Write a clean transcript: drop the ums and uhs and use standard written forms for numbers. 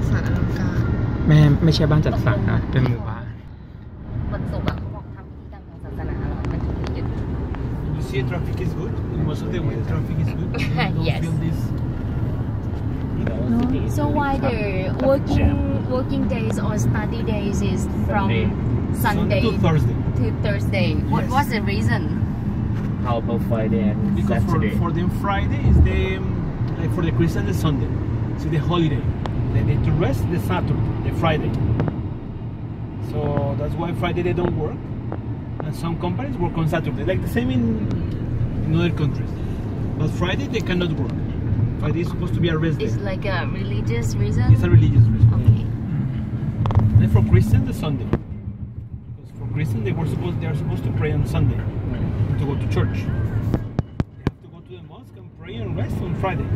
จัดสรรอลังการไม่ใช่บ้านจัดสรรนะเป็นหมู่บ้านวันศุกร์อะเขาบอกทำพิธีกรรมทางศาสนาหรอมันถึงจะหยุด You see, traffic is good. Most of the way, traffic is good. Yes. So why the working days or study days is from Sunday to Thursday. To Thursday? What was the reason? How about Friday and Because Saturday? for them Friday is the like for the Christian the Sunday, so the holiday. They need to rest the Saturday, the Friday. So that's why Friday they don't work, and some companies work on Saturday, like the same in other countries. But Friday they cannot work. Friday is supposed to be a rest day. It's like a religious reason? It's a religious reason. Okay. And for Christians the Sunday. Because for Christians they are supposed to pray on Sunday, to go to church. They have to go to the mosque and pray and rest on Friday.